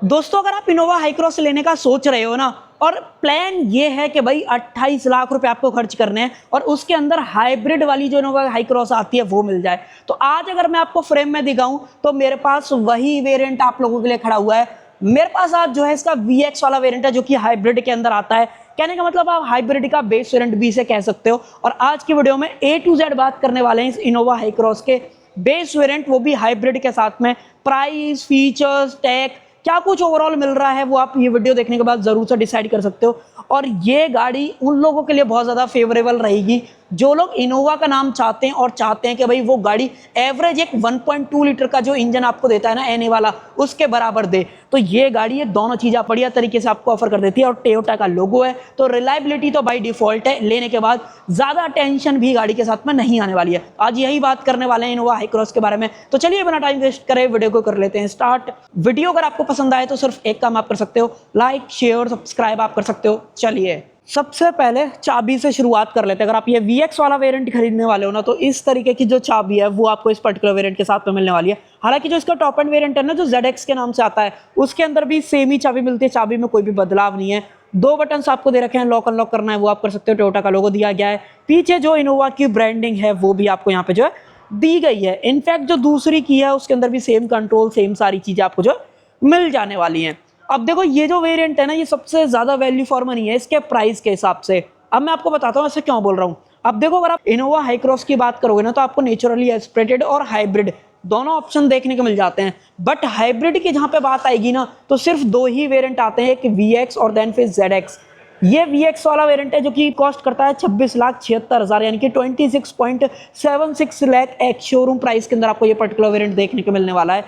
दोस्तों अगर आप इनोवा हाई क्रॉस लेने का सोच रहे हो ना, और प्लान ये है कि भाई 28 लाख रुपए आपको खर्च करने हैं और उसके अंदर हाइब्रिड वाली जो इनोवा हाई क्रॉस आती है वो मिल जाए, तो आज अगर मैं आपको फ्रेम में दिखाऊं तो मेरे पास वही वेरिएंट आप लोगों के लिए खड़ा हुआ है। मेरे पास आज जो है इसका VX वाला वेरिएंट है जो कि हाइब्रिड के अंदर आता है। कहने का मतलब आप हाइब्रिड का बेस वेरिएंट भी इसे कह सकते हो। और आज की वीडियो में A to Z बात करने वाले हैं इस इनोवा हाई क्रॉस के बेस वेरिएंट, वो भी हाइब्रिड के साथ में। प्राइस, फीचर्स, टैग, क्या कुछ ओवरऑल मिल रहा है वो आप ये वीडियो देखने के बाद जरूर से डिसाइड कर सकते हो। और ये गाड़ी उन लोगों के लिए बहुत ज़्यादा फेवरेबल रहेगी जो लोग इनोवा का नाम चाहते हैं और चाहते हैं कि भाई वो गाड़ी एवरेज एक 1.2 लीटर का जो इंजन आपको देता है ना एनए वाला, उसके बराबर दे। तो ये गाड़ी ये दोनों चीज़ें बढ़िया तरीके से आपको ऑफर कर देती है। और टोयोटा का लोगो है तो रिलायबिलिटी तो बाय डिफॉल्ट है, लेने के बाद ज़्यादा टेंशन भी गाड़ी के साथ में नहीं आने वाली है। आज यही बात करने वाले हैं इनोवा हाई क्रॉस के बारे में। तो चलिए बिना टाइम वेस्ट करे वीडियो को कर लेते हैं स्टार्ट। वीडियो अगर आपको पसंद आए तो सिर्फ एक काम आप कर सकते हो, लाइक शेयर सब्सक्राइब आप कर सकते हो। चलिए सबसे पहले चाबी से शुरुआत कर लेते हैं। अगर आप ये VX वाला वेरिएंट खरीदने वाले हो ना, तो इस तरीके की जो चाबी है वो आपको इस पर्टिकुलर वेरिएंट के साथ में मिलने वाली है। हालांकि जो इसका टॉप एंड वेरिएंट है ना, जो ZX के नाम से आता है, उसके अंदर भी सेम ही चाबी मिलती है। चाबी में कोई भी बदलाव नहीं है। दो बटन आपको दे रखे हैं, लॉक अनलॉक करना है वो आप कर सकते हो। टोयोटा का लोगो दिया गया है। पीछे जो इनोवा की ब्रांडिंग है वो भी आपको यहाँ पे जो है दी गई है। इनफैक्ट जो दूसरी की है उसके अंदर भी सेम कंट्रोल, सेम सारी चीजें आपको जो मिल जाने वाली हैं। अब देखो ये जो वेरिएंट है ना, ये सबसे ज्यादा वैल्यू फॉर मनी है इसके प्राइस के हिसाब से। अब मैं आपको बताता हूँ ऐसे क्यों बोल रहा हूँ। अब देखो अगर आप इनोवा हाई क्रॉस की बात करोगे ना, तो आपको नेचुरली एस्पिरेटेड और हाइब्रिड दोनों ऑप्शन देखने को मिल जाते हैं। बट हाइब्रिड की जहां पे बात आएगी ना, तो सिर्फ दो ही वेरिएंट आते हैं, एक VX और देन फिर ZX। ये VX वाला वेरिएंट है जो कि कॉस्ट करता है 26,76,000 यानी कि 26.76 लाख एक्स शोरूम प्राइस के अंदर आपको ये पर्टिकुलर वेरिएंट देखने को मिलने वाला है।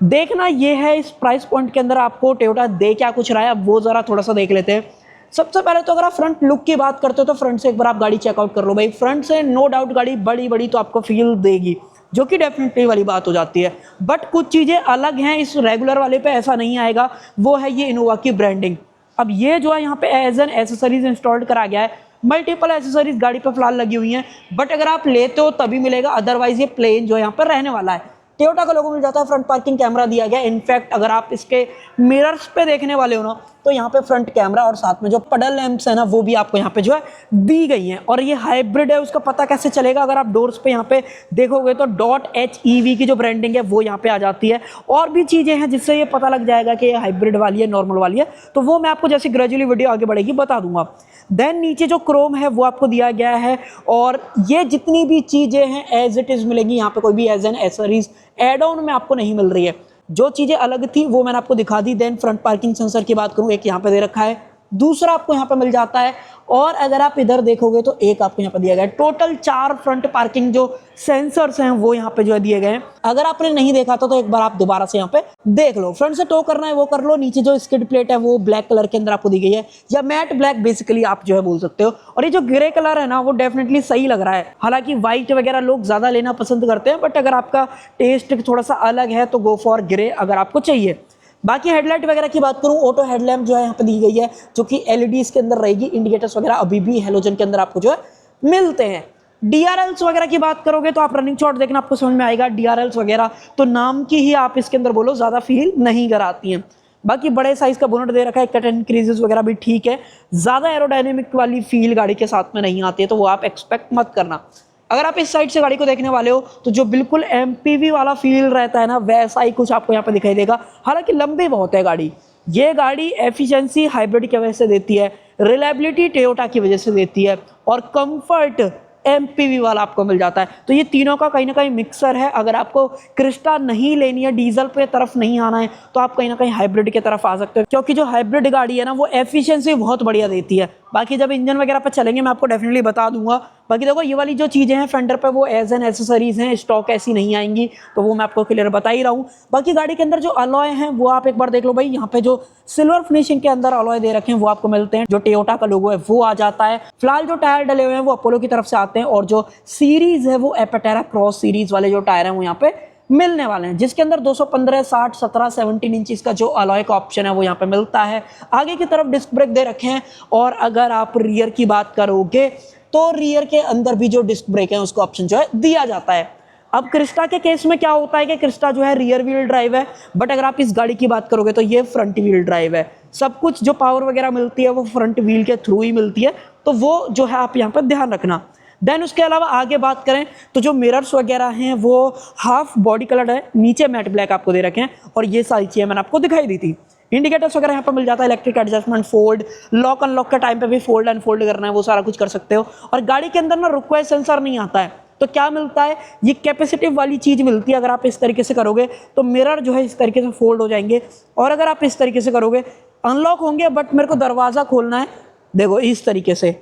देखना ये है इस प्राइस पॉइंट के अंदर आपको टोयोटा दे क्या कुछ रहा है, अब वो जरा थोड़ा सा देख लेते हैं। सबसे पहले तो अगर आप फ्रंट लुक की बात करते हो तो फ्रंट से एक बार आप गाड़ी चेकआउट कर लो भाई। फ्रंट से नो डाउट गाड़ी बड़ी बड़ी तो आपको फील देगी, जो कि डेफिनेटली वाली बात हो जाती है। बट कुछ चीज़ें अलग हैं, इस रेगुलर वाले पे ऐसा नहीं आएगा, वो है ये इनोवा की ब्रांडिंग। अब ये जो है यहाँ पे एज एन एसेसरीज इंस्टॉल्ड करा गया है। मल्टीपल एसेसरीज गाड़ी पे फिलहाल लगी हुई हैं, बट अगर आप लेते हो तभी मिलेगा, अदरवाइज ये प्लेन जो है यहाँ पर रहने वाला है। टोयोटा का लोगो मिल जाता है, फ्रंट पार्किंग कैमरा दिया गया है। इनफैक्ट अगर आप इसके मिरर्स पे देखने वाले हो ना, तो यहाँ पे फ्रंट कैमरा और साथ में जो पडल लैंप्स है ना, वो भी आपको यहाँ पे जो है दी गई हैं। और ये हाइब्रिड है, उसका पता कैसे चलेगा? अगर आप डोर्स पे यहाँ पे देखोगे तो .HEV की जो ब्रांडिंग है वो यहाँ पे आ जाती है। और भी चीज़ें हैं जिससे ये पता लग जाएगा कि ये हाइब्रिड वाली है नॉर्मल वाली है, तो वो मैं आपको जैसे ग्रेजुअली वीडियो आगे बढ़ेगी बता दूंगा। देन नीचे जो क्रोम है वो आपको दिया गया है, और ये जितनी भी चीज़ें हैं एज इट इज़ मिलेंगी यहाँ पे, कोई भी as an accessories add on में आपको नहीं मिल रही है। जो चीज़ें अलग थी वो मैंने आपको दिखा दी। देन फ्रंट पार्किंग सेंसर की बात करूँ, एक यहाँ पे दे रखा है, दूसरा आपको यहाँ पे मिल जाता है। और अगर आप इधर देखोगे तो एक आपको यहाँ पे दिया गया है। टोटल 4 फ्रंट पार्किंग जो सेंसर्स हैं वो यहाँ पे जो है दिए गए हैं। अगर आपने नहीं देखा तो एक बार आप दोबारा से यहाँ पे देख लो। फ्रंट से टो करना है वो कर लो। नीचे जो स्किड प्लेट है वो ब्लैक कलर के अंदर आपको दी गई है, या मैट ब्लैक बेसिकली आप जो है बोल सकते हो। और ये जो ग्रे कलर है ना, वो डेफिनेटली सही लग रहा है। हालांकि व्हाइट वगैरह लोग ज्यादा लेना पसंद करते हैं, बट अगर आपका टेस्ट थोड़ा सा अलग है तो गो फॉर ग्रे अगर आपको चाहिए। बाकी हेडलाइट वगैरह की बात करूं, ऑटो हेडलैम्प जो है यहाँ पे दी गई है, जो कि LEDs के अंदर रहेगी। इंडिकेटर्स वगैरह अभी भी हेलोजन के अंदर आपको जो है मिलते हैं। DRLs वगैरह की बात करोगे तो आप रनिंग शॉट देखना आपको समझ में आएगा। DRLs वगैरह तो नाम की ही आप इसके अंदर बोलो, ज्यादा फील नहीं कराती हैं। बाकी बड़े साइज का बोनट दे रखा है, कट एंड क्रीजेस वगैरह भी ठीक है। ज्यादा एरोडायनेमिक वाली फील गाड़ी के साथ में नहीं आती है, तो वो आप एक्सपेक्ट मत करना। अगर आप इस साइड से गाड़ी को देखने वाले हो तो जो बिल्कुल MPV वाला फील रहता है ना, वैसा ही कुछ आपको यहाँ पे दिखाई देगा। हालांकि लंबी बहुत है गाड़ी। ये गाड़ी एफिशिएंसी हाइब्रिड की वजह से देती है, रिलायबिलिटी टोयोटा की वजह से देती है, और कंफर्ट MPV वाला आपको मिल जाता है। तो ये तीनों का कहीं ना कहीं मिक्सर है। अगर आपको क्रिस्टा नहीं लेनी है, डीजल पे तरफ नहीं आना है, तो आप कहीं ना कहीं हाइब्रिड की तरफ आ सकते हो, क्योंकि जो हाइब्रिड गाड़ी है ना वो एफिशिएंसी बहुत बढ़िया देती है। बाकी जब इंजन वगैरह पर चलेंगे मैं आपको डेफिनेटली बता दूंगा। बाकी देखो ये वाली जो चीज़ें हैं फेंडर पे, वो एज एन एसेसरीज हैं, स्टॉक ऐसी नहीं आएंगी, तो वो मैं आपको क्लियर बता ही रहा हूँ। बाकी गाड़ी के अंदर जो अलॉय हैं वो आप एक बार देख लो भाई। यहाँ पे जो सिल्वर फिनिशिंग के अंदर अलॉय दे रखे हैं वो आपको मिलते हैं। जो टोयोटा का लोगो है वो आ जाता है। फिलहाल जो टायर डले हुए हैं वो अपोलो की तरफ से आते हैं, और जो सीरीज है वो एपेटेरा क्रॉस सीरीज वाले जो टायर हैं वो यहाँ पे मिलने वाले हैं, जिसके अंदर 215, 60, 17, 17 इंच का जो अलॉय का ऑप्शन है वो यहाँ पे मिलता है। आगे की तरफ डिस्क ब्रेक दे रखे हैं। और अगर आप रियर की बात करोगे तो रियर के अंदर भी जो डिस्क ब्रेक है उसका ऑप्शन जो है दिया जाता है। अब क्रिस्टा के केस में क्या होता है कि क्रिस्टा जो है रियर व्हील ड्राइव है, बट अगर आप इस गाड़ी की बात करोगे तो ये फ्रंट व्हील ड्राइव है। सब कुछ जो पावर वगैरह मिलती है वो फ्रंट व्हील के थ्रू ही मिलती है, तो वो जो है आप यहाँ पर ध्यान रखना। देन उसके अलावा आगे बात करें तो जो मिरर्स वगैरह हैं वो हाफ बॉडी कलर है, नीचे मैट ब्लैक आपको दे रखे हैं, और ये सारी चीज़ें मैंने आपको दिखाई दी थी। इंडिकेटर्स वगैरह यहाँ पर मिल जाता है, electric adjustment, fold, lock unlock के टाइम पे भी फोल्ड अनफोल्ड करना है वो सारा कुछ कर सकते हो। और गाड़ी के अंदर ना रुकवाइज सेंसर नहीं आता है, तो क्या मिलता है, ये कैपेसिटिव वाली चीज़ मिलती है। अगर आप इस तरीके से करोगे तो मिरर जो है इस तरीके से फोल्ड हो जाएंगे, और अगर आप इस तरीके से करोगे अनलॉक होंगे, बट मेरे को दरवाज़ा खोलना है, देखो इस तरीके से,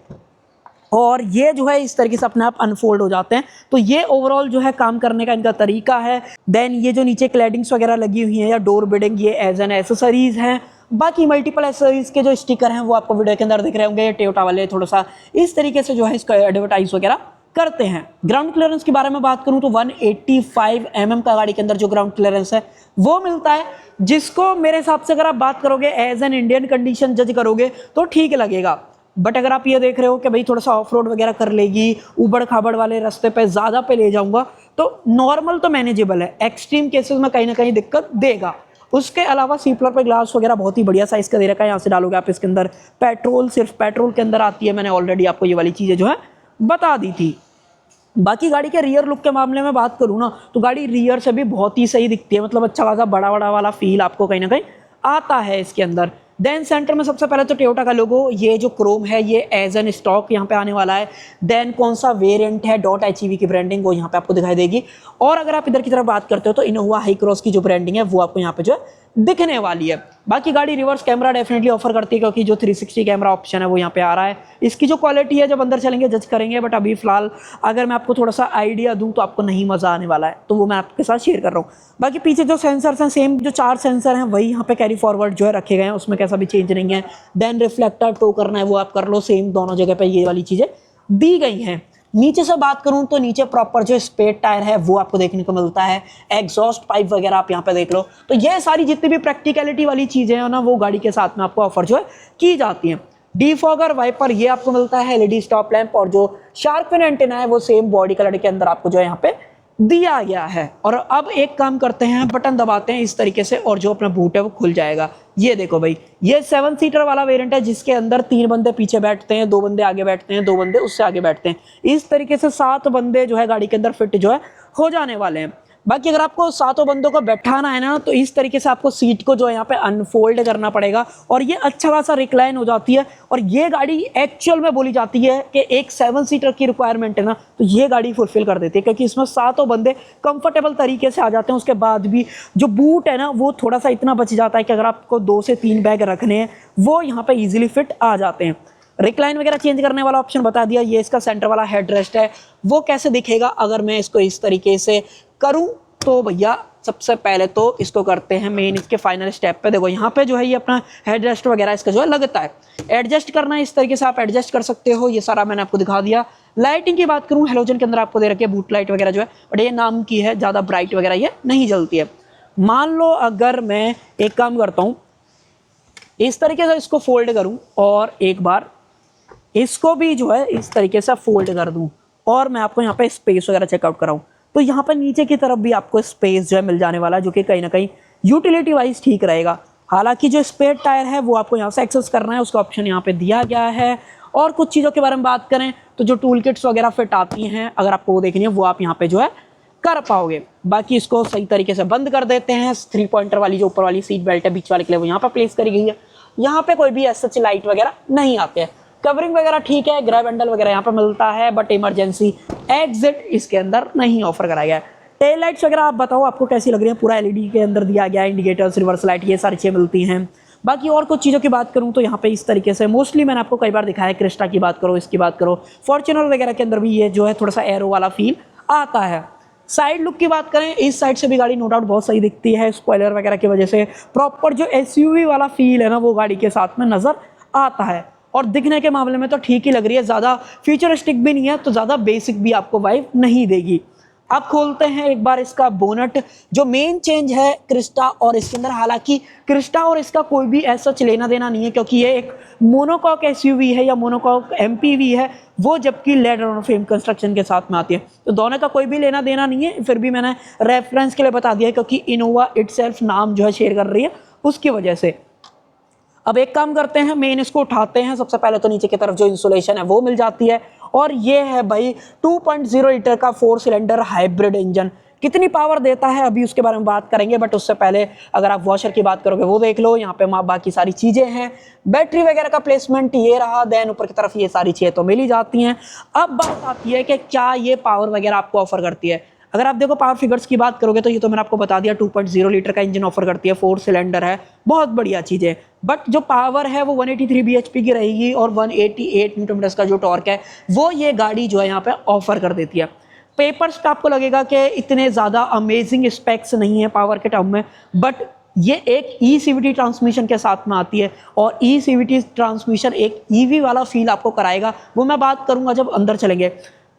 और ये जो है इस तरीके से अपने आप अनफोल्ड हो जाते हैं। तो ये ओवरऑल जो है काम करने का इनका तरीका है। देन ये जो नीचे क्लैडिंग्स वगैरह लगी हुई हैं या डोर बिडिंग, ये एज एन एसेसरीज हैं। बाकी मल्टीपल एसेसरीज के जो स्टिकर हैं वो आपको वीडियो के अंदर दिख रहे होंगे। टोयोटा वाले थोड़ा सा इस तरीके से जो है इसका एडवर्टाइज वगैरह करते हैं। ग्राउंड क्लियरेंस के बारे में बात करूं तो 185 mm का गाड़ी के अंदर जो ग्राउंड क्लियरेंस है वो मिलता है, जिसको मेरे हिसाब से अगर आप बात करोगे एज एन इंडियन कंडीशन जज करोगे तो ठीक लगेगा। बट अगर आप ये देख रहे हो कि भाई थोड़ा सा ऑफ रोड वगैरह कर लेगी, उबड़ खाबड़ वाले रास्ते पे ज़्यादा पे ले जाऊंगा, तो नॉर्मल तो मैनेजेबल है, एक्सट्रीम केसेस में कहीं ना कहीं दिक्कत देगा। उसके अलावा सी फ्लोर पे ग्लास वगैरह बहुत ही बढ़िया साइज़ का दे रखा है। यहाँ से डालोगे आप इसके अंदर पेट्रोल, सिर्फ पेट्रोल के अंदर आती है। मैंने ऑलरेडी आपको ये वाली चीज़ें जो है बता दी थी। बाकी गाड़ी के रियर लुक के मामले में बात करूँ ना तो गाड़ी रियर से भी बहुत ही सही दिखती है, मतलब अच्छा खासा बड़ा बड़ा वाला फील आपको कहीं ना कहीं आता है इसके अंदर। देन सेंटर में सबसे पहले तो टोयोटा का लोगो, ये जो क्रोम है ये एज एन स्टॉक यहाँ पे आने वाला है। देन कौन सा वेरिएंट है .HEV की ब्रांडिंग वो यहाँ पे आपको दिखाई देगी। और अगर आप इधर की तरफ बात करते हो तो इनोवा हाई क्रॉस की जो ब्रांडिंग है वो आपको यहाँ पे जो है दिखने वाली है। बाकी गाड़ी रिवर्स कैमरा डेफिनेटली ऑफर करती है, क्योंकि जो 360 कैमरा ऑप्शन है वो यहाँ पे आ रहा है। इसकी जो क्वालिटी है जब अंदर चलेंगे जज करेंगे, बट अभी फिलहाल अगर मैं आपको थोड़ा सा आइडिया दूं तो आपको नहीं मज़ा आने वाला है, तो वो मैं आपके साथ शेयर कर रहा हूँ। बाकी पीछे जो सेंसर्स हैं सेम जो 4 सेंसर हैं वही यहाँ पे कैरी फॉरवर्ड जो है रखे गए हैं, उसमें कैसा भी चेंज नहीं है। देन रिफ्लेक्टर टो करना है वो आप कर लो, सेम दोनों जगह पे ये वाली चीज़ें दी गई हैं। नीचे से बात करूं तो नीचे प्रॉपर जो स्पेड टायर है वो आपको देखने को मिलता है। एग्जॉस्ट पाइप वगैरह आप यहाँ पे देख लो, तो ये सारी जितनी भी प्रैक्टिकलिटी वाली चीज़ें हैं ना वो गाड़ी के साथ में आपको ऑफर जो है की जाती हैं। डीफॉगर, वाइपर ये आपको मिलता है, एलईडी स्टॉप लैंप, और जो शार्क फिन एंटेना है वो सेम बॉडी कलर के अंदर आपको जो है यहाँ पे दिया गया है। और अब एक काम करते हैं, बटन दबाते हैं इस तरीके से और जो अपना बूट है वो खुल जाएगा। ये देखो भाई, ये 7 सीटर वाला वेरिएंट है जिसके अंदर 3 बंदे पीछे बैठते हैं, 2 बंदे आगे बैठते हैं, 2 बंदे उससे आगे बैठते हैं। इस तरीके से 7 बंदे जो है गाड़ी के अंदर फिट जो है हो जाने वाले हैं। बाकी अगर आपको 7 बंदों को बैठाना है ना तो इस तरीके से आपको सीट को जो है यहाँ पे अनफोल्ड करना पड़ेगा, और ये अच्छा खासा रिक्लाइन हो जाती है। और ये गाड़ी एक्चुअल में बोली जाती है कि एक 7 सीटर की रिक्वायरमेंट है ना तो ये गाड़ी फुलफिल कर देती है, क्योंकि इसमें 7 बंदे कंफर्टेबल तरीके से आ जाते हैं। उसके बाद भी जो बूट है ना वो थोड़ा सा इतना बच जाता है कि अगर आपको 2 से 3 बैग रखने हैं वो यहाँ पे ईजिली फिट आ जाते हैं। रिक्लाइन वगैरह चेंज करने वाला ऑप्शन बता दिया। ये इसका सेंटर वाला हेडरेस्ट है, वो कैसे दिखेगा अगर मैं इसको इस तरीके से करूं तो भैया सबसे पहले तो इसको करते हैं मेन इसके फाइनल स्टेप पे। देखो यहाँ पे जो है ये अपना हेडरेस्ट वगैरह इसका जो है लगता है। एडजस्ट करना है इस तरीके से आप एडजस्ट कर सकते हो, ये सारा मैंने आपको दिखा दिया। लाइटिंग की बात करूँ, हेलोजन के अंदर आपको दे रखी है बूट लाइट वगैरह जो है, बट ये नाम की है, ज़्यादा ब्राइट वगैरह ये नहीं जलती है। मान लो अगर मैं एक काम करता हूँ, इस तरीके से इसको फोल्ड करूँ और एक बार इसको भी जो है इस तरीके से फोल्ड कर दूँ, और मैं आपको यहाँ पे स्पेस वगैरह चेकआउट कराऊँ तो यहाँ पर नीचे की तरफ भी आपको स्पेस जो है मिल जाने वाला है, जो कि कहीं ना कहीं यूटिलिटी वाइज ठीक रहेगा। हालांकि जो स्पेयर टायर है वो आपको यहाँ से एक्सेस करना है, उसका ऑप्शन यहाँ पे दिया गया है। और कुछ चीज़ों के बारे में बात करें तो जो टूल किट्स वगैरह फिट आती हैं, अगर आपको वो देखनी है वो आप यहाँ पे जो है कर पाओगे। बाकी इसको सही तरीके से बंद कर देते हैं। 3 पॉइंटर वाली जो ऊपर वाली सीट बेल्ट है बीच वाले के लिए वो यहाँ पर प्लेस करी गई है। यहाँ पे कोई भी ऐसा लाइट वगैरह नहीं आते हैं। कवरिंग वगैरह ठीक है, ग्रैब हैंडल वगैरह यहाँ पे मिलता है, बट इमरजेंसी एग्जिट इसके अंदर नहीं ऑफर कराया गया है। टेल लाइट्स वगैरह आप बताओ आपको कैसी लग रही है, पूरा एलईडी के अंदर दिया गया है, इंडिकेटर्स, रिवर्स लाइट, ये सारी चीज़ें मिलती हैं। बाकी और कुछ चीज़ों की बात करूँ तो यहाँ पे इस तरीके से मोस्टली मैंने आपको कई बार दिखाया है, क्रिस्टा की बात करो, इसकी बात करो, फॉर्च्यूनर वगैरह के अंदर भी ये जो है थोड़ा सा एरो वाला फील आता है। साइड लुक की बात करें, इस साइड से भी गाड़ी नो डाउट बहुत सही दिखती है, स्पॉइलर वगैरह की वजह से प्रॉपर जो एसयूवी वाला फील है ना वो गाड़ी के साथ में नज़र आता है। और दिखने के मामले में तो ठीक ही लग रही है, ज़्यादा फ्यूचरिस्टिक भी नहीं है तो ज़्यादा बेसिक भी आपको वाइब नहीं देगी। अब खोलते हैं एक बार इसका बोनट। जो मेन चेंज है क्रिस्टा और इसके अंदर, हालांकि क्रिस्टा और इसका कोई भी ऐसा लेना देना नहीं है क्योंकि ये एक मोनोकॉक एसयूवी है या मोनोकॉक एमपीवी है, वो जबकि लेडर ऑन फ्रेम कंस्ट्रक्शन के साथ में आती है। तो दोनों का कोई भी लेना देना नहीं है, फिर भी मैंने रेफरेंस के लिए बता दिया क्योंकि इनोवा इटसेल्फ नाम जो है शेयर कर रही है उसकी वजह से। अब एक काम करते हैं, मेन इसको उठाते हैं। सबसे पहले तो नीचे की तरफ जो इंसुलेशन है वो मिल जाती है, और ये है भाई 2.0 लीटर का 4 सिलेंडर हाइब्रिड इंजन। कितनी पावर देता है अभी उसके बारे में बात करेंगे, बट उससे पहले अगर आप वॉशर की बात करोगे वो देख लो। यहाँ पे बाकी सारी चीज़ें हैं, बैटरी वगैरह का प्लेसमेंट ये रहा, देन ऊपर की तरफ ये सारी चीज़ें तो मिल ही जाती हैं। अब बात आती है कि क्या ये पावर वगैरह आपको ऑफर करती है। अगर आप देखो पावर फिगर्स की बात करोगे तो ये तो मैंने आपको बता दिया 2.0 लीटर का इंजन ऑफर करती है, 4 सिलेंडर है, बहुत बढ़िया चीज़ है। बट जो पावर है वो 183 bhp की रहेगी और 188 न्यूटन मीटर्स का जो टॉर्क है वो ये गाड़ी जो है यहाँ पे ऑफर कर देती है। पेपर्स पे आपको लगेगा कि इतने ज़्यादा अमेजिंग स्पेक्स नहीं है पावर के टर्म में, बट ये एक ई-सीवीटी ट्रांसमिशन के साथ में आती है, और ई-सीवीटी ट्रांसमिशन एक ईवी वाला फील आपको कराएगा। वो मैं बात करूँगा जब अंदर चलेंगे।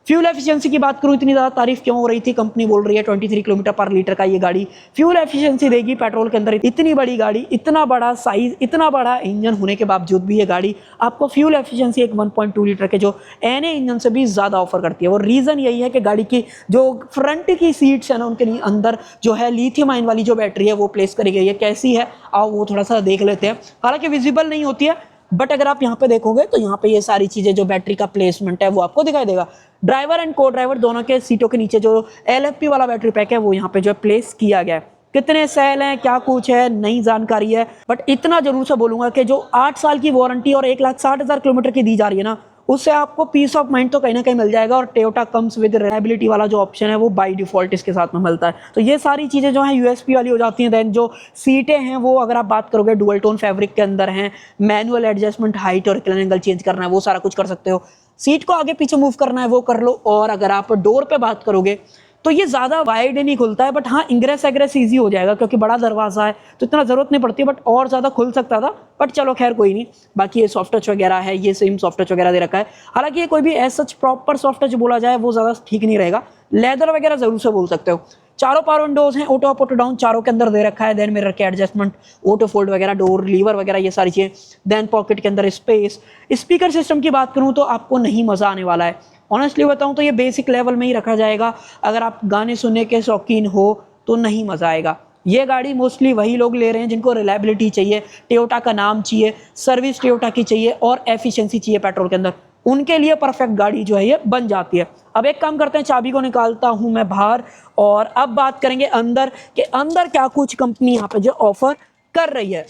फ्यूल एफिशिएंसी की बात करूँ, इतनी ज़्यादा तारीफ क्यों हो रही थी, कंपनी बोल रही है 23 किलोमीटर पर लीटर का ये गाड़ी फ्यूल एफिशिएंसी देगी पेट्रोल के अंदर। इतनी बड़ी गाड़ी, इतना बड़ा साइज, इतना बड़ा इंजन होने के बावजूद भी ये गाड़ी आपको फ्यूल एफिशिएंसी एक 1.2 लीटर के जो एनए इंजन से भी ज़्यादा ऑफर करती है। और रीज़न यही है कि गाड़ी की जो फ्रंट की सीट्स है ना, उनके अंदर जो है लिथियम आयन वाली जो बैटरी है वो प्लेस करी गई है। कैसी है आओ वो थोड़ा सा देख लेते हैं। हालांकि विजिबल नहीं होती है, बट अगर आप यहाँ पे देखोगे तो यहाँ पे ये सारी चीजें जो बैटरी का प्लेसमेंट है वो आपको दिखाई देगा। ड्राइवर एंड को ड्राइवर दोनों के सीटों के नीचे जो एलएफपी वाला बैटरी पैक है वो यहाँ पे जो है प्लेस किया गया है। कितने सेल हैं, क्या कुछ है, नई जानकारी है, बट इतना जरूर से बोलूंगा कि जो 8 साल की वारंटी और 1,60,000 किलोमीटर की दी जा रही है ना, उससे आपको पीस ऑफ माइंड तो कहीं ना कहीं मिल जाएगा। और टोयोटा कम्स विद रिलायबिलिटी वाला जो ऑप्शन है वो बाय डिफॉल्ट इसके साथ में मिलता है। तो ये सारी चीज़ें जो हैं यूएसपी वाली हो जाती हैं। देन जो सीटें हैं वो अगर आप बात करोगे डुअल टोन फैब्रिक के अंदर हैं, मैनुअल एडजस्टमेंट, हाइट और रिक्लाइन एंगल चेंज करना है वो सारा कुछ कर सकते हो। सीट को आगे पीछे मूव करना है वो कर लो। और अगर आप डोर पे बात करोगे तो ये ज़्यादा वाइड नहीं खुलता है, बट हाँ इंग्रेस एग्रेस ईजी हो जाएगा क्योंकि बड़ा दरवाज़ा है तो इतना ज़रूरत नहीं पड़ती, बट और ज़्यादा खुल सकता था, बट चलो खैर कोई नहीं। बाकी ये सॉफ्ट टच वगैरह है, ये सेम सॉफ्ट टच वगैरह दे रखा है। हालांकि ये कोई भी as such proper soft touch बोला जाए वो ज़्यादा ठीक नहीं रहेगा, लेदर वगैरह ज़रूर से बोल सकते हो। चारों पावर विंडोज हैं, ऑटो अप ऑटो डाउन चारों के अंदर दे रखा है। देन मिरर के एडजस्टमेंट, ऑटो फोल्ड वगैरह, डोर लीवर वगैरह ये सारी चीज़ें। देन पॉकेट के अंदर स्पेस। स्पीकर सिस्टम की बात करूँ तो आपको नहीं मज़ा आने वाला है, ऑनेस्टली बताऊं तो ये बेसिक लेवल में ही रखा जाएगा। अगर आप गाने सुनने के शौकीन हो तो नहीं मज़ा आएगा। ये गाड़ी मोस्टली वही लोग ले रहे हैं जिनको रिलायबिलिटी चाहिए, टोयोटा का नाम चाहिए, सर्विस टोयोटा की चाहिए और एफिशिएंसी चाहिए पेट्रोल के अंदर, उनके लिए परफेक्ट गाड़ी जो है ये बन जाती है। अब एक काम करते हैं, चाबी को निकालता हूँ मैं बाहर और अब बात करेंगे अंदर के अंदर क्या कुछ कंपनी यहाँ पे जो ऑफर कर रही है।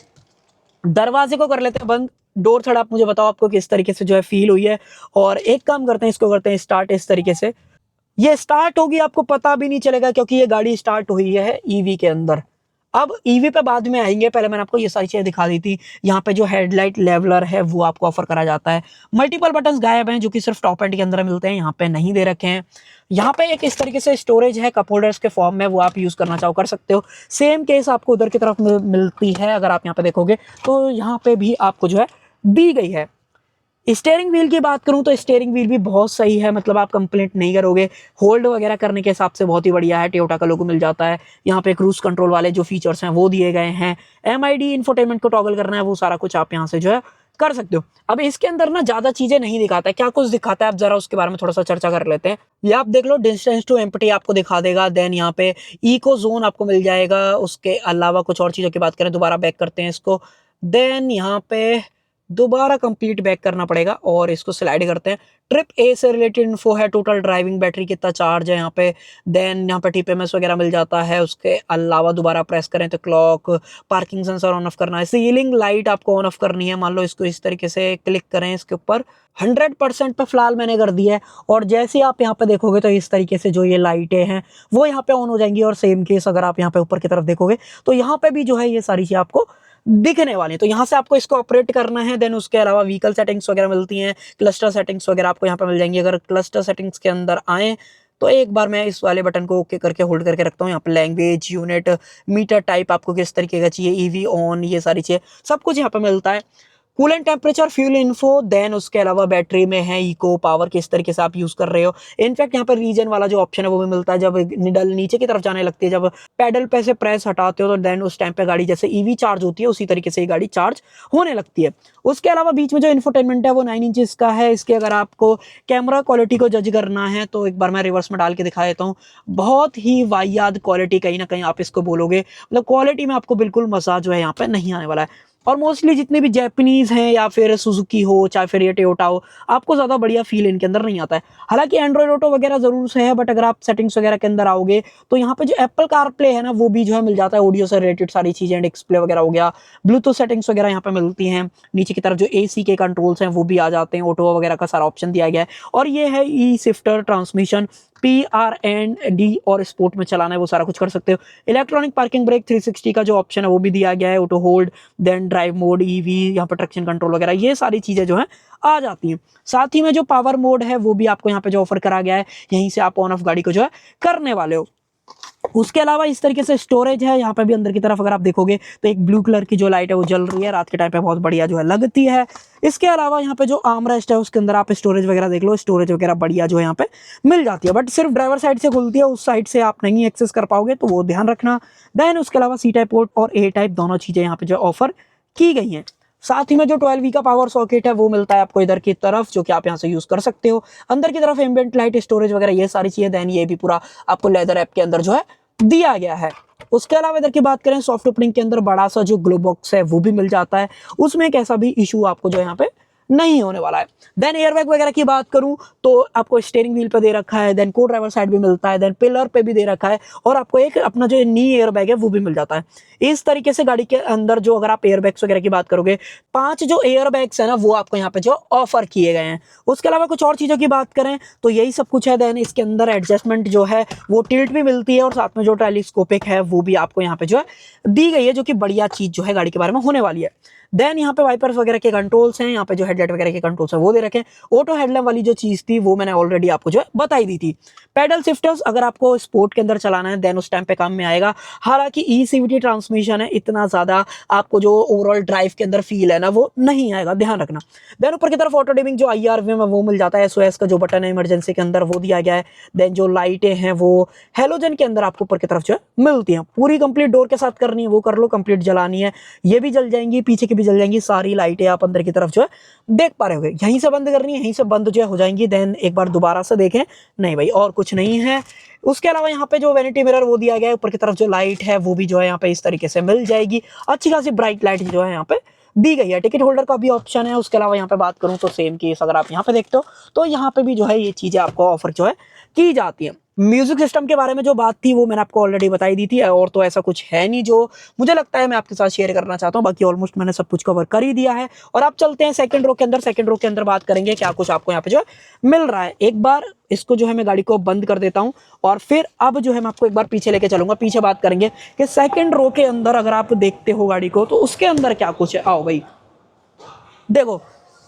दरवाजे को कर लेते हैं बंद। डोर थोड़ा आप मुझे बताओ आपको किस तरीके से जो है फील हुई है। और एक काम करते हैं, इसको करते हैं स्टार्ट इस तरीके से। ये स्टार्ट होगी, आपको पता भी नहीं चलेगा क्योंकि ये गाड़ी स्टार्ट हुई है ईवी के अंदर। अब ईवी पे बाद में आएंगे, पहले मैंने आपको ये सारी चीजें दिखा दी थी। यहाँ पे जो हेडलाइट लेवलर है वो आपको ऑफर करा जाता है। मल्टीपल बटन्स गायब हैं जो कि सिर्फ टॉप एंड के अंदर मिलते हैं, यहाँ पे नहीं दे रखे हैं। यहाँ पे एक इस तरीके से स्टोरेज है कप होल्डर्स के फॉर्म में, वो आप यूज करना चाहो कर सकते हो। सेम केस आपको उधर की तरफ मिलती है। अगर आप यहाँ पे देखोगे तो यहाँ पे भी आपको जो है दी गई है। स्टीयरिंग व्हील की बात करूं तो स्टीयरिंग व्हील भी बहुत सही है, मतलब आप कंप्लेंट नहीं करोगे। होल्ड वगैरह करने के हिसाब से बहुत ही बढ़िया है। टोयोटा का लोगो मिल जाता है। यहाँ पे क्रूज कंट्रोल वाले जो फीचर्स हैं वो दिए गए हैं। एमआईडी इंफोटेनमेंट को टॉगल करना है वो सारा कुछ आप यहाँ से जो है कर सकते हो। अब इसके अंदर ना ज्यादा चीजें नहीं दिखाता है, क्या कुछ दिखाता है आप जरा उसके बारे में थोड़ा सा चर्चा कर लेते हैं। ये आप देख लो, डिस्टेंस टू एम्प्टी आपको दिखा देगा। देन यहाँ पे इको जोन आपको मिल जाएगा। उसके अलावा कुछ और चीजों की बात करें, दोबारा बैक करते हैं इसको। देन यहाँ पे दोबारा कंप्लीट बैक करना पड़ेगा और इसको स्लाइड करते हैं। ट्रिप ए से रिलेटेड इन्फो है, टोटल ड्राइविंग, बैटरी कितना चार्ज है यहाँ पे। देन यहाँ पे टीपीएमएस वगैरह मिल जाता है। उसके अलावा दोबारा प्रेस करें तो clock, parking sensor on off करना है, सीलिंग लाइट आपको ऑन ऑफ करनी है। मान लो इसको इस तरीके से क्लिक करें इसके ऊपर, 100% पे फिलहाल मैंने कर दिया है। और जैसे आप यहाँ पे देखोगे तो इस तरीके से जो ये लाइटें हैं वो यहाँ पे ऑन हो जाएंगी। और सेम केस अगर आप यहाँ पे ऊपर की तरफ देखोगे तो यहाँ पे भी जो है ये सारी चीज़ आपको दिखने वाली है। तो यहाँ से आपको इसको ऑपरेट करना है। देन उसके अलावा व्हीकल सेटिंग्स वगैरह मिलती हैं, क्लस्टर सेटिंग्स वगैरह आपको यहाँ पे मिल जाएंगी। अगर क्लस्टर सेटिंग्स के अंदर आए तो एक बार मैं इस वाले बटन को ओके करके होल्ड करके रखता हूँ। यहाँ पे लैंग्वेज, यूनिट, मीटर टाइप आपको किस तरीके का चाहिए, ईवी ऑन, ये सारी चीज़ें सब कुछ यहाँ पे मिलता है। Coolant temperature, fuel info, then उसके अलावा बैटरी में है इको, पावर किस तरीके से आप यूज कर रहे हो। इनफैक्ट यहाँ पर रीजन वाला जो ऑप्शन है वो भी मिलता है। जब निडल नीचे की तरफ जाने लगती है, जब पैडल पे से प्रेस हटाते हो तो देन उस टाइम पे गाड़ी जैसे ईवी चार्ज होती है उसी तरीके से ये गाड़ी चार्ज होने लगती है। उसके अलावा बीच में जो इंफोटेनमेंट है वो 9 इंचेस का है। इसके अगर आपको कैमरा क्वालिटी को जज करना है तो एक बार मैं रिवर्स में डाल के दिखा देता हूँ। बहुत ही वाहियात क्वालिटी, कहीं ना कहीं आप इसको बोलोगे, मतलब क्वालिटी में आपको बिल्कुल मजा जो है यहाँ पे नहीं आने वाला है। और मोस्टली जितने भी जैपनीज हैं या फिर सुजुकी हो चाहे फिर ये टोयोटा हो, आपको ज़्यादा बढ़िया फील इनके अंदर नहीं आता है। हालांकि एंड्रॉइड ऑटो वगैरह ज़रूर से है, बट अगर आप सेटिंग्स वगैरह के अंदर आओगे तो यहाँ पे जो एप्पल कार प्ले है ना वो भी जो है मिल जाता है। ऑडियो से रिलेटेड सारी चीज़ें, डिस्प्ले वगैरह हो गया, ब्लूटूथ सेटिंग्स वगैरह यहाँ पे मिलती हैं। नीचे की तरफ जो AC के कंट्रोल्स हैं वो भी आ जाते हैं, ऑटो वगैरह का सारा ऑप्शन दिया गया है। और ये है ई शिफ्टर ट्रांसमिशन, PRND और स्पोर्ट में चलाना है वो सारा कुछ कर सकते हो। इलेक्ट्रॉनिक पार्किंग ब्रेक 360 का जो ऑप्शन है वो भी दिया गया है। Auto hold, then drive mode, EV, यहाँ पर ट्रैक्शन कंट्रोल वगैरह ये सारी चीजें जो है आ जाती हैं। साथ ही में जो पावर मोड है वो भी आपको यहाँ पे जो ऑफर करा गया है, यहीं से आप ऑन ऑफ गाड़ी को जो है करने वाले हो। उसके अलावा इस तरीके से स्टोरेज है। यहाँ पे भी अंदर की तरफ अगर आप देखोगे तो एक ब्लू कलर की जो लाइट है वो जल रही है, रात के टाइम पे बहुत बढ़िया जो है लगती है। इसके अलावा यहाँ पे जो आर्मरेस्ट है उसके अंदर आप स्टोरेज वगैरह देख लो, स्टोरेज वगैरह बढ़िया जो है यहाँ पे मिल जाती है, बट सिर्फ ड्राइवर साइड से खुलती है, उस साइड से आप नहीं एक्सेस कर पाओगे तो वो ध्यान रखना। देन उसके अलावा C टाइप पोर्ट और A टाइप दोनों चीजें यहाँ पे जो ऑफर की गई हैं। साथ ही में जो 12V का पावर सॉकेट है वो मिलता है आपको इधर की तरफ, जो कि आप यहाँ से यूज कर सकते हो। अंदर की तरफ एम्बिएंट लाइट, स्टोरेज वगैरह ये सारी चीजें। देन ये भी पूरा आपको लेदर ऐप के अंदर जो है दिया गया है। उसके अलावा इधर की बात करें, सॉफ्ट ओपनिंग के अंदर बड़ा सा जो ग्लो बॉक्स है वो भी मिल जाता है, उसमें एक ऐसा भी इशू आपको जो यहाँ पे नहीं होने वाला है। देन एयरबैग वगैरह की बात करूं तो आपको स्टीयरिंग व्हील पे दे रखा है, देन को ड्राइवर साइड भी मिलता है, देन पिलर पे भी दे रखा है, और आपको एक अपना जो नी एयरबैग है वो भी मिल जाता है। इस तरीके से गाड़ी के अंदर जो अगर आप एयरबैग्स वगैरह की बात करोगे, 5 जो एयरबैग्स है ना वो आपको यहाँ पे जो ऑफर किए गए हैं। उसके अलावा कुछ और चीजों की बात करें तो यही सब कुछ है। देन इसके अंदर एडजस्टमेंट जो है वो टिल्ट भी मिलती है, और साथ में जो टेलीस्कोपिक है वो भी आपको यहाँ पे जो है दी गई है, जो कि बढ़िया चीज जो है गाड़ी के बारे में होने वाली है। देन यहाँ पे वाइपर्स वगैरह के कंट्रोल्स हैं, यहाँ पे जो हेडलाइट वगैरह के कंट्रोल्स हैं वो दे रखे हैं। ऑटो हेडलैम्प वाली जो चीज थी वो मैंने ऑलरेडी आपको जो है बताई दी थी। पेडल शिफ्टर्स अगर आपको स्पोर्ट के अंदर चलाना है देन उस टाइम पे काम में आएगा। हालांकि ECVT ट्रांसमिशन है, इतना ज्यादा आपको जो ओवरऑल ड्राइव के अंदर फील है ना वो नहीं आएगा, ध्यान रखना। देन ऊपर की तरफ ऑटो डिमिंग जो IRV में वो मिल जाता है। SOS का जो बटन है इमरजेंसी के अंदर वो दिया गया है। देन जो लाइटें हैं वो हेलोजन के अंदर आपको ऊपर की तरफ जो है मिलती हैं। पूरी कंप्लीट डोर के साथ करनी है वो कर लो, कंप्लीट जलानी है ये भी जल जाएंगी, पीछे की भी जल जाएंगी, सारी लाइटें आप अंदर की तरफ जो है देख पा रहे होगे। यहीं से बंद करनी है, यहीं से बंद जो है हो जाएंगी। देन एक बार दोबारा से देखें, नहीं भाई और कुछ नहीं है। उसके अलावा यहाँ पे जो वैनिटी मिरर वो दिया गया है, ऊपर की तरफ जो लाइट है वो भी जो है यहाँ पे इस तरीके से मिल जाएगी। अच्छी खासी ब्राइट लाइट जो है यहाँ पे दी गई है। टिकट होल्डर का भी ऑप्शन है। उसके अलावा यहाँ पे बात करूँ तो सेम केस अगर आप यहाँ पे देखते हो तो यहाँ पे भी जो है ये चीजें आपको ऑफर जो है की जाती है। म्यूजिक सिस्टम के बारे में जो बात थी वो मैंने आपको ऑलरेडी बताई दी थी, और तो ऐसा कुछ है नहीं जो मुझे लगता है मैं आपके साथ शेयर करना चाहता हूँ। बाकी ऑलमोस्ट मैंने सब कुछ कवर कर ही दिया है। और आप चलते हैं सेकंड रो के अंदर। सेकंड रो के अंदर बात करेंगे क्या कुछ आपको यहाँ पे जो है मिल रहा है। एक बार इसको जो है मैं गाड़ी को बंद कर देता हूँ, और फिर अब जो है मैं आपको एक बार पीछे लेके चलूंगा। पीछे बात करेंगे कि सेकंड रो के अंदर अगर आप देखते हो गाड़ी को तो उसके अंदर क्या कुछ है। आओ भाई देखो,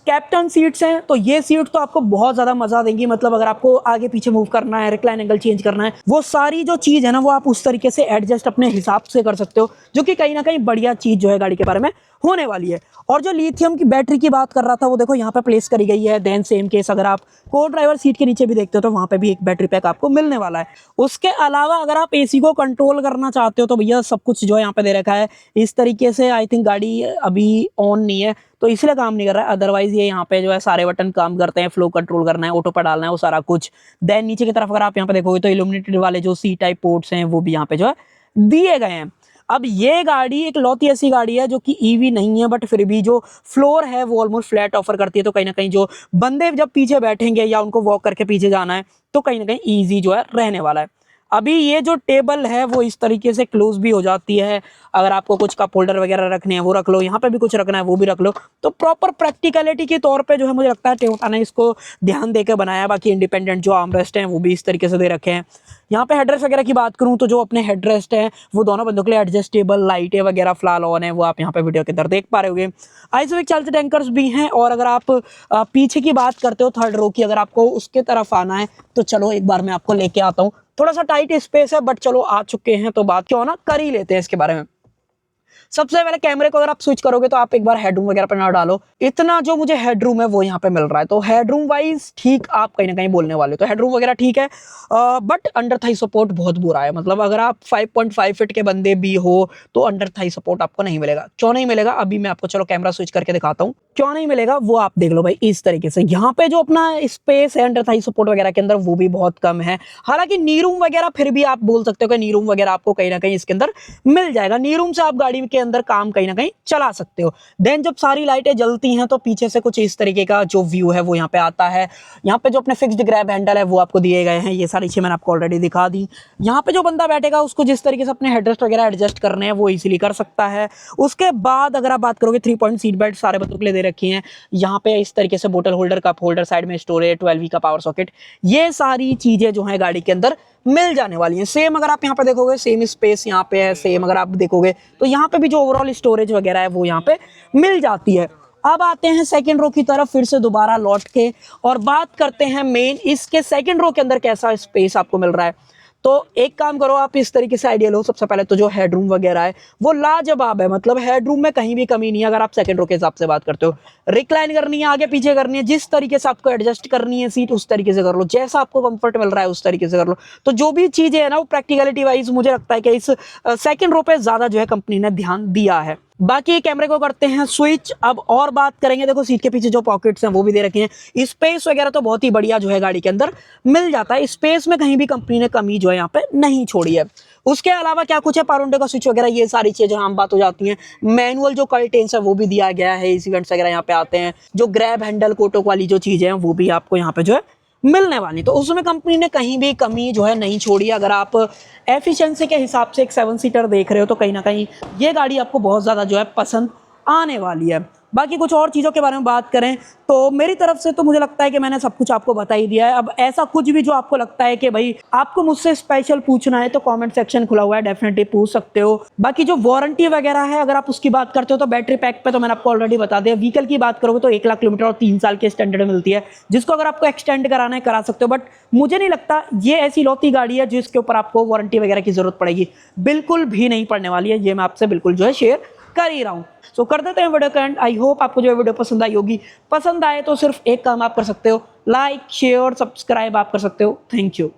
कैप्टन सीट्स हैं, तो ये सीट तो आपको बहुत ज्यादा मजा देंगी। मतलब अगर आपको आगे पीछे मूव करना है, रिक्लाइन एंगल चेंज करना है, वो सारी जो चीज है ना वो आप उस तरीके से एडजस्ट अपने हिसाब से कर सकते हो, जो कि कहीं ना कहीं बढ़िया चीज जो है गाड़ी के बारे में होने वाली है। और जो लिथियम की बैटरी की बात कर रहा था वो देखो यहाँ पे प्लेस करी गई है। देन सेम केस अगर आप को ड्राइवर सीट के नीचे भी देखते हो तो वहां पे भी एक बैटरी पैक आपको मिलने वाला है। उसके अलावा अगर आप AC को कंट्रोल करना चाहते हो तो भैया सब कुछ जो है यहाँ पे दे रखा है इस तरीके से। आई थिंक गाड़ी अभी ऑन नहीं है तो इसलिए काम नहीं कर रहा है, अदरवाइज ये यहाँ पे जो है सारे बटन काम करते हैं। फ्लो कंट्रोल करना है, ऑटो पर डालना है, वो सारा कुछ। देन नीचे की तरफ अगर आप यहाँ पे देखोगे तो इल्यूमिनेटेड वाले जो C टाइप पोर्ट्स हैं वो भी यहाँ पे जो है दिए गए हैं। अब ये गाड़ी एक लौती ऐसी गाड़ी है जो कि EV नहीं है, बट फिर भी जो फ्लोर है वो ऑलमोस्ट फ्लैट ऑफर करती है। तो कहीं ना कहीं जो बंदे जब पीछे बैठेंगे या उनको वॉक करके पीछे जाना है तो कहीं ना कहीं ईजी जो है रहने वाला है। अभी ये जो टेबल है वो इस तरीके से क्लोज भी हो जाती है। अगर आपको कुछ कप होल्डर वगैरह रखने हैं वो रख लो, यहाँ पे भी कुछ रखना है वो भी रख लो। तो प्रॉपर प्रैक्टिकलिटी के तौर पे जो है मुझे लगता है टोयोटा ने इसको ध्यान देकर बनाया। बाकी इंडिपेंडेंट जो आर्मरेस्ट हैं वो भी इस तरीके से दे रखे हैं। यहाँ पे हेडरेस्ट वगैरह की बात करूँ तो जो अपने हेडरेस्ट है वो दोनों बंदों के लिए एडजस्टेबल, लाइटें वगैरह फिलहाल ऑन है वो आप यहाँ पे वीडियो के अंदर देख पा रहे होगे। आइसोविक चलते टैंकर्स भी हैं। और अगर आप पीछे की बात करते हो थर्ड रो की, अगर आपको उसके तरफ आना है तो चलो एक बार मैं आपको लेके आता हूँ। थोड़ा सा टाइट स्पेस है बट चलो आ चुके हैं तो बात क्यों ना कर ही लेते हैं इसके बारे में। सबसे पहले कैमरे को अगर आप स्विच करोगे तो आप एक बार हेडरूम वगैरह पर ना डालो, इतना जो मुझे हेडरूम है वो यहाँ पे मिल रहा है। तो हेडरूम वाइज ठीक आप कहीं ना कहीं बोलने वाले हो, तो हेडरूम वगैरह ठीक है, बट अंडर थाई सपोर्ट बहुत बुरा है। मतलब अगर आप 5.5 फीट के बंदे भी हो तो अंडर थाई सपोर्ट आपको नहीं मिलेगा। क्यों नहीं मिलेगा, अभी मैं आपको चलो कैमरा स्विच करके दिखाता हूँ क्यों नहीं मिलेगा, वो आप देख लो भाई। इस तरीके से यहाँ पे जो अपना स्पेस है अंडर थाई सपोर्ट वगैरह के अंदर वो भी बहुत कम है। हालांकि नी रूम वगैरह फिर भी आप बोल सकते हो कि नी रूम वगैरह आपको कहीं ना कहीं इसके अंदर मिल जाएगा। नी रूम से आप गाड़ी के अंदर काम कहीं ना कहीं चला सकते हो। देन जब सारी लाइटें जलती हैं तो पीछे से कुछ इस तरीके का जो व्यू है वो यहाँ पे आता है। यहाँ पे जो अपने फिक्स्ड ग्रैब हैंडल है वो आपको दिए गए हैं, ये सारी चीजें मैंने आपको ऑलरेडी दिखा दी। यहाँ पे जो बंदा बैठेगा उसको जिस तरीके से अपने हेडरेस्ट वगैरह एडजस्ट करने हैं वो इजीली कर सकता है। उसके बाद अगर आप बात करोगे 3 पॉइंट सीट बेल्ट सारे बंदों के लिए दे रखी हैं। यहाँ पे इस तरीके से बोतल होल्डर, कप होल्डर, साइड में स्टोरेज, 12V का पावर सॉकेट, ये सारी चीजें जो है गाड़ी के अंदर मिल जाने वाली हैं। सेम अगर आप यहाँ पे देखोगे सेम स्पेस यहाँ पे है, सेम अगर आप देखोगे तो यहाँ पे भी जो ओवरऑल स्टोरेज वगैरह है वो यहाँ पे मिल जाती है। अब आते हैं सेकंड रो की तरफ फिर से दोबारा लौट के और बात करते हैं मेन इसके सेकंड रो के अंदर कैसा स्पेस आपको मिल रहा है। तो एक काम करो, आप इस तरीके से आइडियल हो। सबसे पहले तो जो हेडरूम वगैरह है वो लाजवाब है, मतलब हेडरूम में कहीं भी कमी नहीं है। अगर आप सेकंड रो के हिसाब से बात करते हो, रिक्लाइन करनी है, आगे पीछे करनी है, जिस तरीके से आपको एडजस्ट करनी है सीट उस तरीके से कर लो, जैसा आपको कंफर्ट मिल रहा है उस तरीके से कर लो। तो जो भी चीजें है ना वो प्रैक्टिकलिटी वाइज मुझे लगता है कि इस सेकंड रो पे ज्यादा जो है कंपनी ने ध्यान दिया है। बाकी कैमरे को करते हैं स्विच। अब और बात करेंगे, देखो सीट के पीछे जो पॉकेट्स हैं वो भी दे रखे हैं। स्पेस वगैरह तो बहुत ही बढ़िया जो है गाड़ी के अंदर मिल जाता है। स्पेस में कहीं भी कंपनी ने कमी जो है यहाँ पे नहीं छोड़ी है। उसके अलावा क्या कुछ है, पारुंडे का स्विच वगैरह, ये सारी चीजें आम बात हो जाती हैं। मैनुअल जो कर्टेन्स है वो भी दिया गया है, इस इवेंट्स वगैरह यहाँ पे आते हैं। जो ग्रैब हैंडल कोटोक वाली जो चीजें हैं वो भी आपको यहाँ पे जो है मिलने वाली। तो उसमें कंपनी ने कहीं भी कमी जो है नहीं छोड़ी। अगर आप एफिशिएंसी के हिसाब से एक 7 सीटर देख रहे हो तो कहीं ना कहीं ये गाड़ी आपको बहुत ज़्यादा जो है पसंद आने वाली है। बाकी कुछ और चीज़ों के बारे में बात करें तो मेरी तरफ से तो मुझे लगता है कि मैंने सब कुछ आपको बता ही दिया है। अब ऐसा कुछ भी जो आपको लगता है कि भाई आपको मुझसे स्पेशल पूछना है तो कमेंट सेक्शन खुला हुआ है, डेफिनेटली पूछ सकते हो। बाकी जो वारंटी वगैरह है अगर आप उसकी बात करते हो तो बैटरी पैक पे तो मैंने आपको ऑलरेडी बता दिया। व्हीकल की बात करोगे तो 1 लाख किलोमीटर और 3 साल के स्टैंडर्ड मिलती है, जिसको अगर आपको एक्सटेंड कराना है करा सकते हो। बट मुझे नहीं लगता ये ऐसी लौती गाड़ी है जिसके ऊपर आपको वारंटी वगैरह की जरूरत पड़ेगी, बिल्कुल भी नहीं पड़ने वाली है। ये मैं आपसे बिल्कुल जो है शेयर कर ही रहा हूं। सो कर देते हैं वीडियो का एंड। आई होप आपको जो वीडियो पसंद आई होगी। पसंद आए तो सिर्फ एक काम आप कर सकते हो, लाइक शेयर सब्सक्राइब आप कर सकते हो। Thank you.